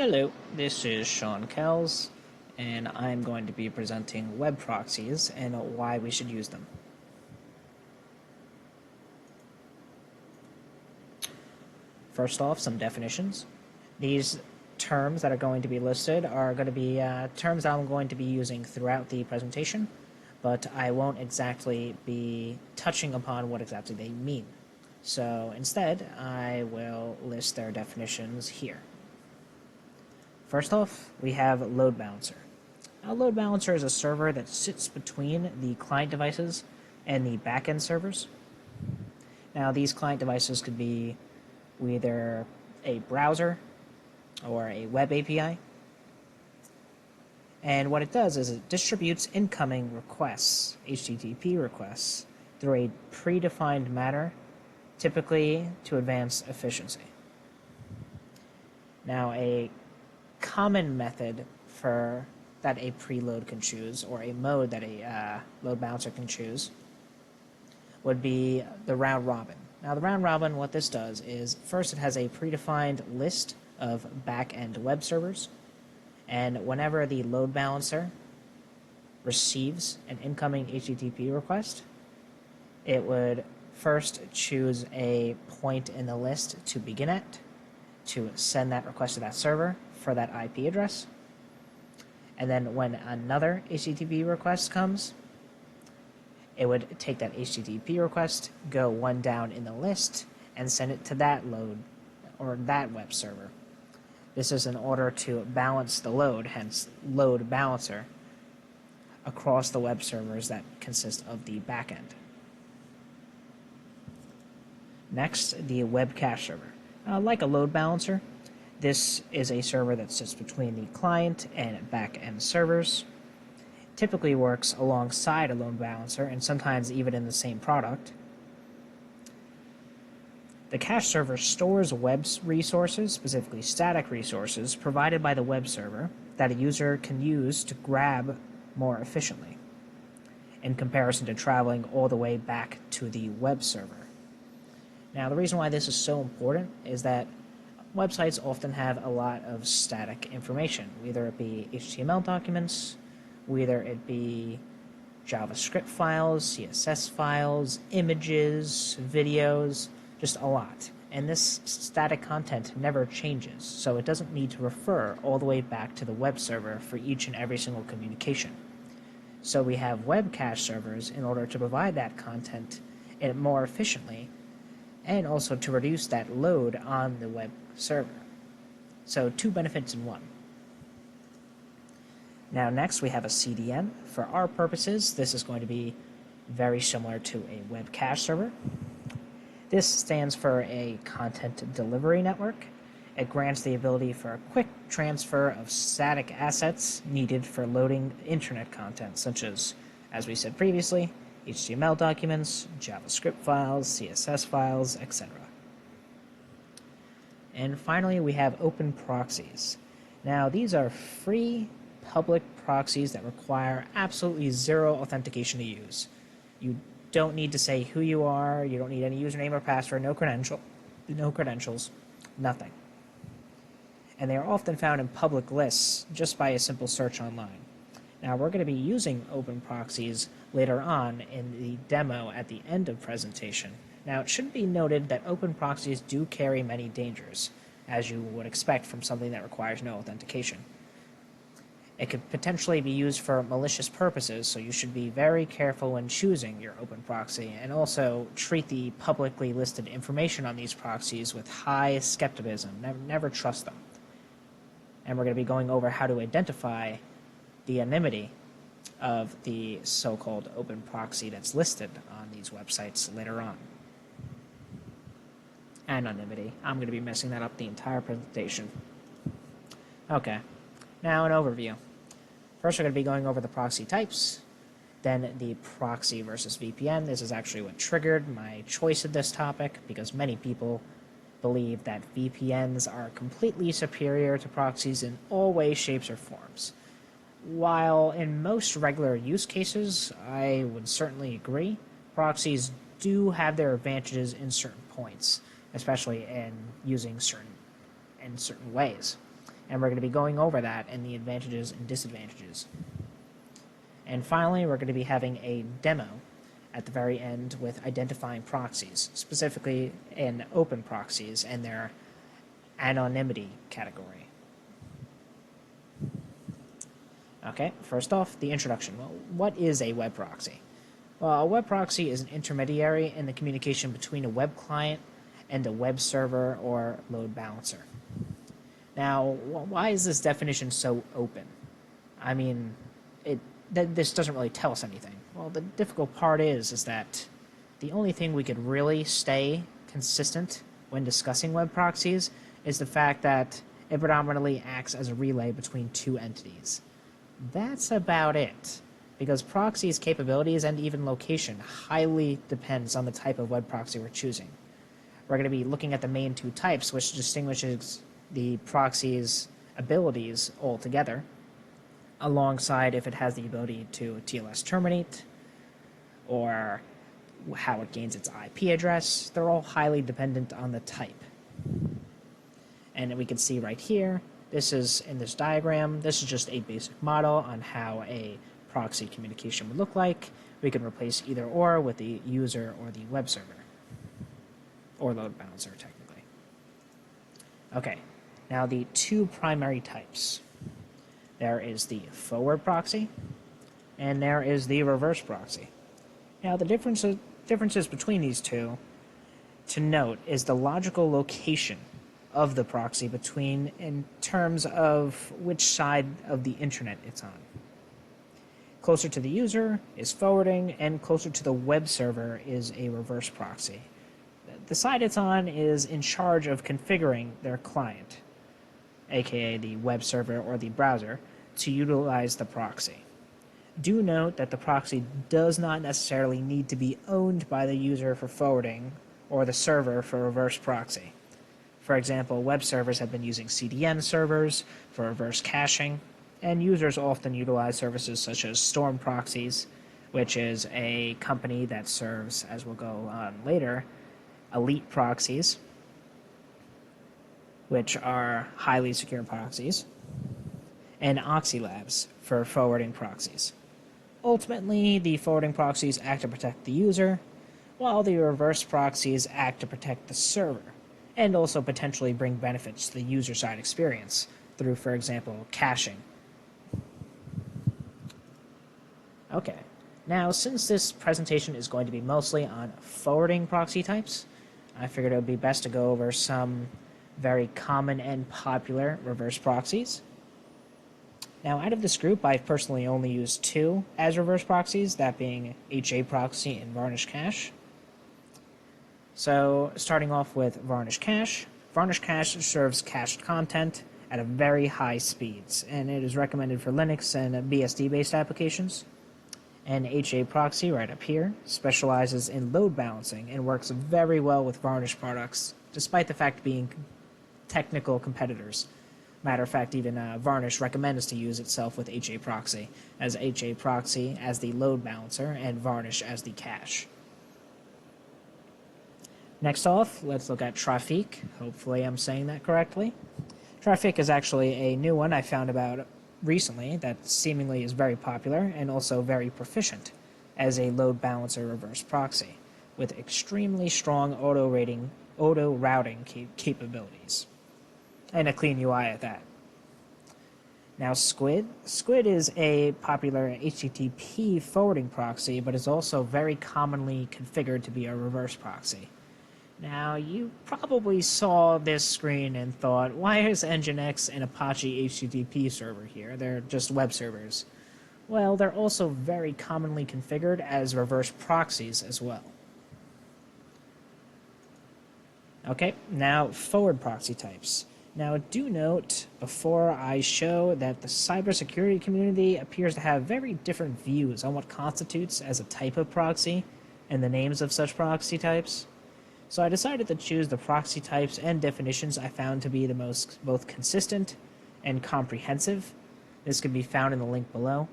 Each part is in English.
Hello, this is Sean Kells, and I'm going to be presenting web proxies and why we should use them. First off, some definitions. These terms that are going to be listed are going to be terms that I'm going to be using throughout the presentation, but I won't exactly be touching upon what exactly they mean. So instead, I will list their definitions here. First off, we have load balancer. A load balancer is a server that sits between the client devices and the backend servers. Now, these client devices could be either a browser or a web API. And what it does is it distributes incoming requests, HTTP requests, through a predefined manner, typically to advance efficiency. Now, a common method for that a preload can choose, or a mode that a load balancer can choose, would be the round robin. Now, the round robin, what this does is first it has a predefined list of back-end web servers, and whenever the load balancer receives an incoming HTTP request, it would first choose a point in the list to begin at, to send that request to that server for that IP address. And then when another HTTP request comes, it would take that HTTP request, go one down in the list, and send it to that load or that web server. This is in order to balance the load, hence load balancer, across the web servers that consist of the backend. Next, the web cache server. Like a load balancer, this is a server that sits between the client and back-end servers. Typically works alongside a load balancer and sometimes even in the same product. The cache server stores web resources, specifically static resources, provided by the web server that a user can use to grab more efficiently, in comparison to traveling all the way back to the web server. Now, the reason why this is so important is that websites often have a lot of static information, whether it be HTML documents, whether it be JavaScript files, CSS files, images, videos, just a lot. And this static content never changes, so it doesn't need to refer all the way back to the web server for each and every single communication. So we have web cache servers in order to provide that content more efficiently, and also to reduce that load on the web server. So two benefits in one. Now next we have a CDN. For our purposes, this is going to be very similar to a web cache server. This stands for a content delivery network. It grants the ability for a quick transfer of static assets needed for loading internet content, such as we said previously, HTML documents, JavaScript files, CSS files, etc. And finally, we have open proxies. Now, these are free public proxies that require absolutely zero authentication to use. You don't need to say who you are, you don't need any username or password, no credentials, nothing. And they are often found in public lists just by a simple search online. Now, we're going to be using open proxies later on in the demo at the end of presentation. Now, it should be noted that open proxies do carry many dangers, as you would expect from something that requires no authentication. It could potentially be used for malicious purposes, so you should be very careful when choosing your open proxy, and also treat the publicly listed information on these proxies with high skepticism. Never trust them. And we're going to be going over how to identify the anonymity of the so-called open proxy that's listed on these websites later on. Anonymity. I'm going to be messing that up the entire presentation. Okay, now an overview. First, we're going to be going over the proxy types, then the proxy versus VPN. This is actually what triggered my choice of this topic, because many people believe that VPNs are completely superior to proxies in all ways, shapes, or forms. While in most regular use cases, I would certainly agree, proxies do have their advantages in certain points, especially in using certain ways. And we're going to be going over that and the advantages and disadvantages. And finally, we're going to be having a demo at the very end with identifying proxies, specifically in open proxies and their anonymity category. Okay, first off, the introduction. Well, what is a web proxy? Well, a web proxy is an intermediary in the communication between a web client and a web server or load balancer. Now, why is this definition so open? I mean, this doesn't really tell us anything. Well, the difficult part is that the only thing we could really stay consistent when discussing web proxies is the fact that it predominantly acts as a relay between two entities. That's about it, because proxies' capabilities and even location highly depends on the type of web proxy we're choosing. We're going to be looking at the main two types, which distinguishes the proxy's abilities altogether, alongside if it has the ability to TLS terminate, or how it gains its IP address. They're all highly dependent on the type. And we can see right here, this is in this diagram, this is just a basic model on how a proxy communication would look like. We can replace either or with the user or the web server, or load balancer technically. Okay, now the two primary types. There is the forward proxy, and there is the reverse proxy. Now the differences between these two to note is the logical location of the proxy between in terms of which side of the internet it's on. Closer to the user is forwarding, and closer to the web server is a reverse proxy. The side it's on is in charge of configuring their client, aka the web server or the browser, to utilize the proxy. Do note that the proxy does not necessarily need to be owned by the user for forwarding or the server for reverse proxy. For example, web servers have been using CDN servers for reverse caching, and users often utilize services such as Storm Proxies, which is a company that serves, as we'll go on later, elite proxies, which are highly secure proxies, and Oxylabs for forwarding proxies. Ultimately, the forwarding proxies act to protect the user, while the reverse proxies act to protect the server, and also potentially bring benefits to the user-side experience through, for example, caching. Okay, now since this presentation is going to be mostly on forwarding proxy types, I figured it would be best to go over some very common and popular reverse proxies. Now, out of this group, I've personally only used two as reverse proxies, that being HA proxy and Varnish Cache. So, starting off with Varnish Cache. Varnish Cache serves cached content at a very high speeds, and it is recommended for Linux and BSD-based applications. And HA proxy, right up here, specializes in load balancing and works very well with Varnish products, despite the fact being technical competitors. Matter of fact, even Varnish recommends to use itself with HA proxy, as HA proxy as the load balancer and Varnish as the cache. Next off, let's look at Trafic. Hopefully I'm saying that correctly. Trafic is actually a new one I found about recently that seemingly is very popular and also very proficient as a load balancer reverse proxy, with extremely strong auto routing capabilities, and a clean UI at that. Now Squid. Squid is a popular HTTP forwarding proxy, but is also very commonly configured to be a reverse proxy. Now, you probably saw this screen and thought, why is Nginx and Apache HTTP server here? They're just web servers. Well, they're also very commonly configured as reverse proxies as well. Okay, now forward proxy types. Now, do note, before I show, that the cybersecurity community appears to have very different views on what constitutes as a type of proxy and the names of such proxy types. So I decided to choose the proxy types and definitions I found to be the most both consistent and comprehensive. This can be found in the link below.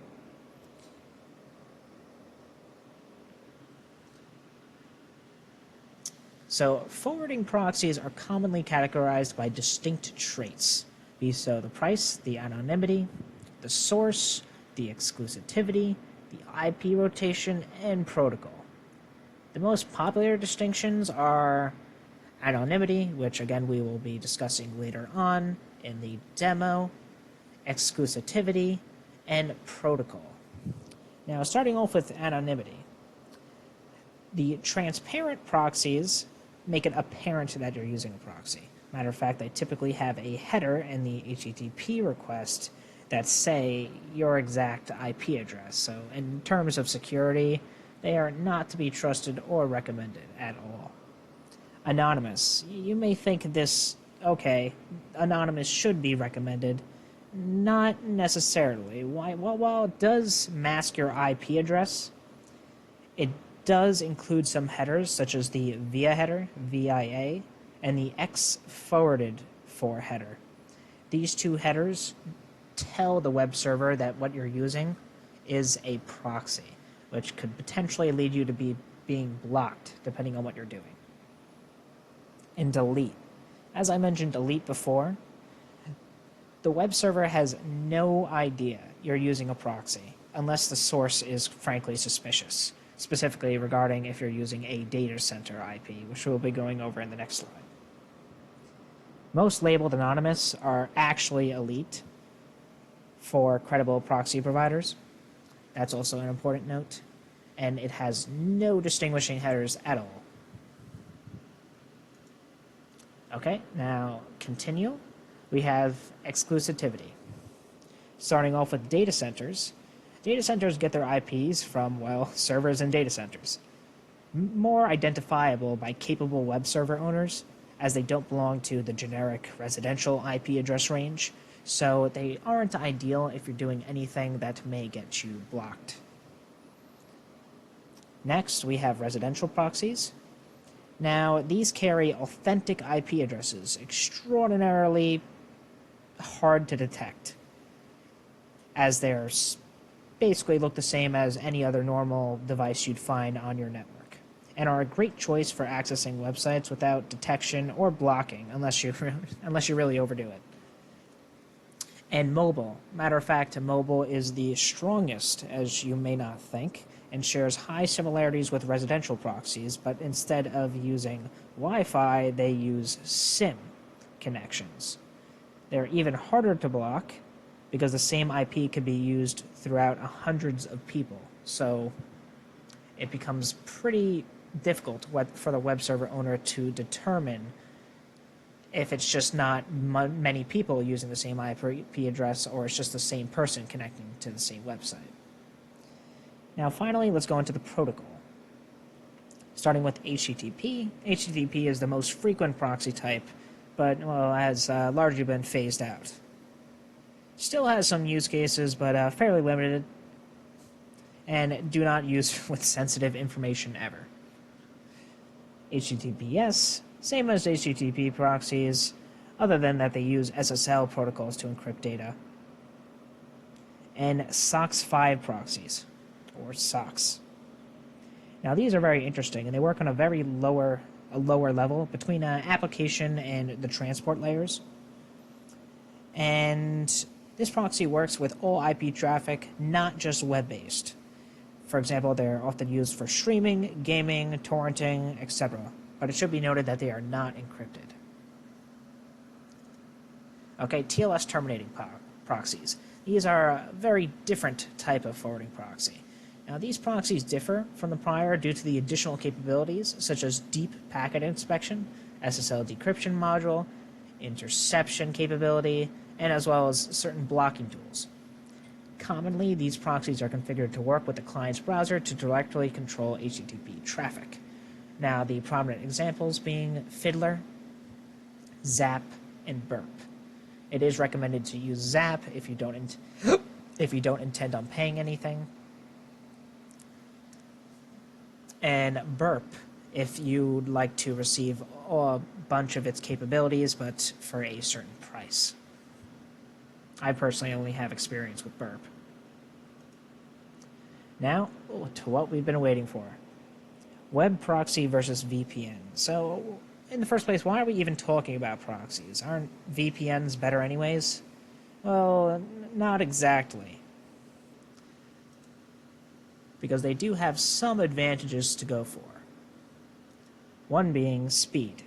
So forwarding proxies are commonly categorized by distinct traits. be so the price, the anonymity, the source, the exclusivity, the IP rotation, and protocol. The most popular distinctions are anonymity, which again we will be discussing later on in the demo, exclusivity, and protocol. Now, starting off with anonymity, the transparent proxies make it apparent that you're using a proxy. Matter of fact, they typically have a header in the HTTP request that say your exact IP address. So in terms of security, they are not to be trusted or recommended at all. Anonymous. You may think this, okay, anonymous should be recommended. Not necessarily. While it does mask your IP address, it does include some headers, such as the VIA header, VIA, and the X forwarded for header. These two headers tell the web server that what you're using is a proxy, which could potentially lead you to be being blocked, depending on what you're doing. And delete. As I mentioned delete before, the web server has no idea you're using a proxy, unless the source is frankly suspicious, specifically regarding if you're using a data center IP, which we'll be going over in the next slide. Most labeled anonymous are actually elite for credible proxy providers. That's also an important note. And it has no distinguishing headers at all. Okay, now continue. We have exclusivity. Starting off with data centers. Data centers get their IPs from, well, servers and data centers. More identifiable by capable web server owners, as they don't belong to the generic residential IP address range, so they aren't ideal if you're doing anything that may get you blocked. Next, we have residential proxies. Now, these carry authentic IP addresses, extraordinarily hard to detect, as they're basically look the same as any other normal device you'd find on your network, and are a great choice for accessing websites without detection or blocking, unless you really overdo it. And mobile. Matter of fact, mobile is the strongest, as you may not think, and shares high similarities with residential proxies, but instead of using Wi-Fi, they use SIM connections. They're even harder to block because the same IP can be used throughout hundreds of people, so it becomes pretty difficult for the web server owner to determine if it's just not many people using the same IP address or it's just the same person connecting to the same website. Now finally, let's go into the protocol. Starting with HTTP. HTTP is the most frequent proxy type, but well, has largely been phased out. Still has some use cases, but fairly limited, and do not use with sensitive information ever. HTTPS, same as HTTP proxies, other than that they use SSL protocols to encrypt data. And SOCKS-5 proxies, or SOCKS. Now these are very interesting, and they work on a lower level between application and the transport layers. And this proxy works with all IP traffic, not just web-based. For example, they're often used for streaming, gaming, torrenting, etc. But it should be noted that they are not encrypted. Okay, TLS terminating proxies. These are a very different type of forwarding proxy. Now, these proxies differ from the prior due to the additional capabilities, such as deep packet inspection, SSL decryption module, interception capability, and as well as certain blocking tools. Commonly, these proxies are configured to work with the client's browser to directly control HTTP traffic. Now, the prominent examples being Fiddler, Zap, and Burp. It is recommended to use Zap if you don't intend on paying anything, and Burp if you'd like to receive a bunch of its capabilities, but for a certain price. I personally only have experience with Burp. Now, to what we've been waiting for. Web proxy versus VPN. So, in the first place, why are we even talking about proxies? Aren't VPNs better anyways? Well, not exactly. Because they do have some advantages to go for. One being speed.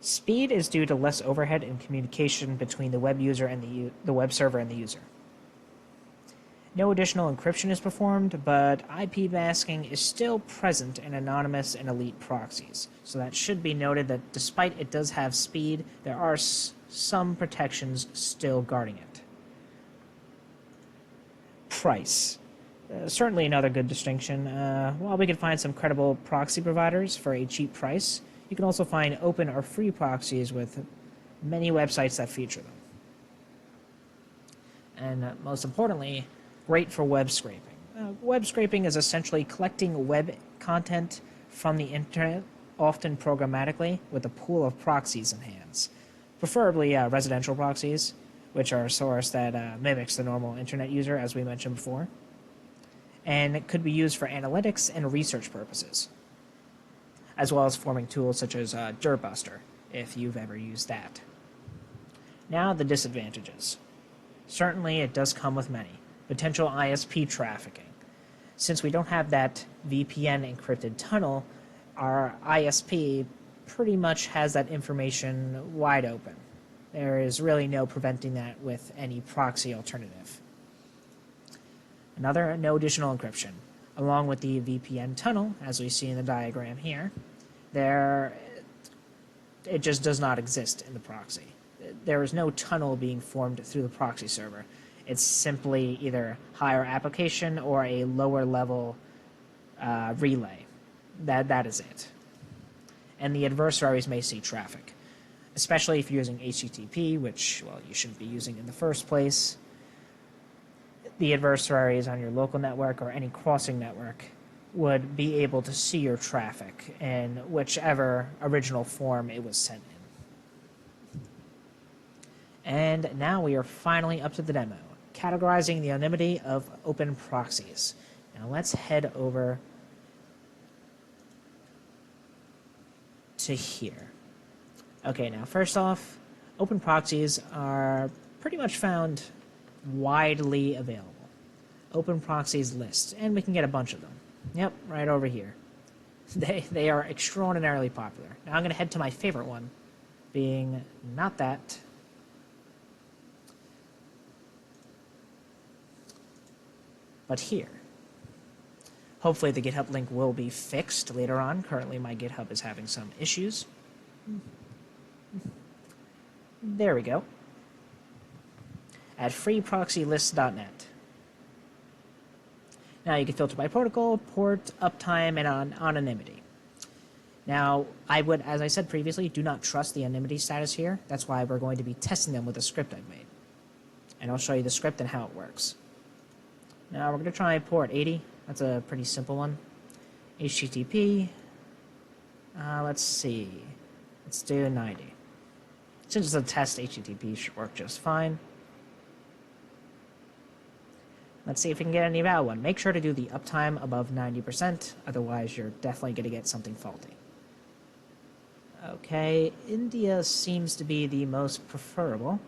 Speed is due to less overhead in communication between the web user and the web server and the user. No additional encryption is performed, but IP masking is still present in anonymous and elite proxies. So that should be noted that despite it does have speed, there are some protections still guarding it. Price. Certainly another good distinction. While we can find some credible proxy providers for a cheap price, you can also find open or free proxies with many websites that feature them. And most importantly, great for web scraping. Web scraping is essentially collecting web content from the internet, often programmatically, with a pool of proxies in hands. Preferably residential proxies, which are a source that mimics the normal internet user, as we mentioned before. And it could be used for analytics and research purposes, as well as forming tools such as Dirtbuster, if you've ever used that. Now, the disadvantages. Certainly, it does come with many. Potential ISP trafficking. Since we don't have that VPN encrypted tunnel, our ISP pretty much has that information wide open. There is really no preventing that with any proxy alternative. Another, no additional encryption. Along with the VPN tunnel, as we see in the diagram here, it just does not exist in the proxy. There is no tunnel being formed through the proxy server. It's simply either higher application or a lower level relay. That is it. And the adversaries may see traffic, especially if you're using HTTP, which, well, you shouldn't be using in the first place. The adversaries on your local network or any crossing network would be able to see your traffic in whichever original form it was sent in. And now we are finally up to the demo, categorizing the anonymity of open proxies. Now let's head over to here. Okay, now first off, open proxies are pretty much found widely available. Open proxies list, and we can get a bunch of them. Yep, right over here. They are extraordinarily popular. Now I'm going to head to my favorite one, being not that, but here. Hopefully the GitHub link will be fixed later on. Currently my GitHub is having some issues. There we go. At freeproxylist.net. Now you can filter by protocol, port, uptime, and on anonymity. Now, I would, as I said previously, do not trust the anonymity status here. That's why we're going to be testing them with a script I've made. And I'll show you the script and how it works. Now we're going to try port 80. That's a pretty simple one. HTTP. Let's see. Let's do 90. Since it's a test, HTTP should work just fine. Let's see if we can get any valid one. Make sure to do the uptime above 90%, otherwise you're definitely going to get something faulty. Okay, India seems to be the most preferable,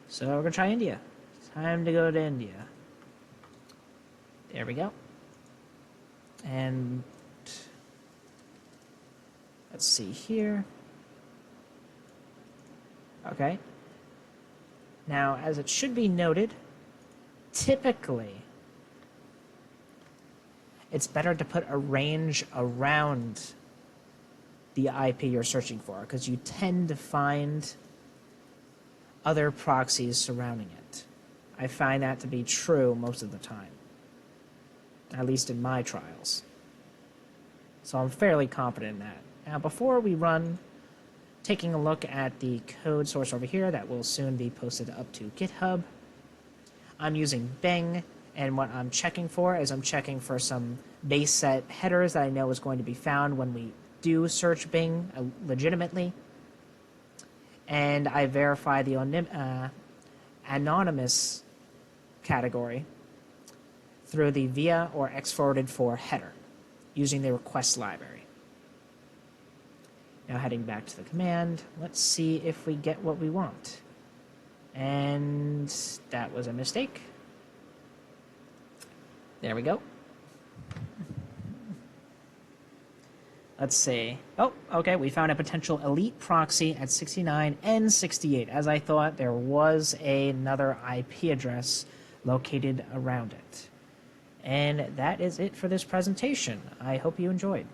so we're going to try India. Time to go to India. There we go. And let's see here. Okay. Now, as it should be noted, typically it's better to put a range around the IP you're searching for, because you tend to find other proxies surrounding it. I find that to be true most of the time, at least in my trials. So I'm fairly confident in that. Now, before we run, taking a look at the code source over here that will soon be posted up to GitHub, I'm using Bing, and what I'm checking for is I'm checking for some base set headers that I know is going to be found when we do search Bing legitimately. And I verify the anonymous category through the via or exforwarded for header using the request library. Now heading back to the command, let's see if we get what we want. And that was a mistake. There we go. Let's see. Oh, okay, we found a potential elite proxy at 69 and 68. As I thought, there was another IP address located around it. And that is it for this presentation. I hope you enjoyed.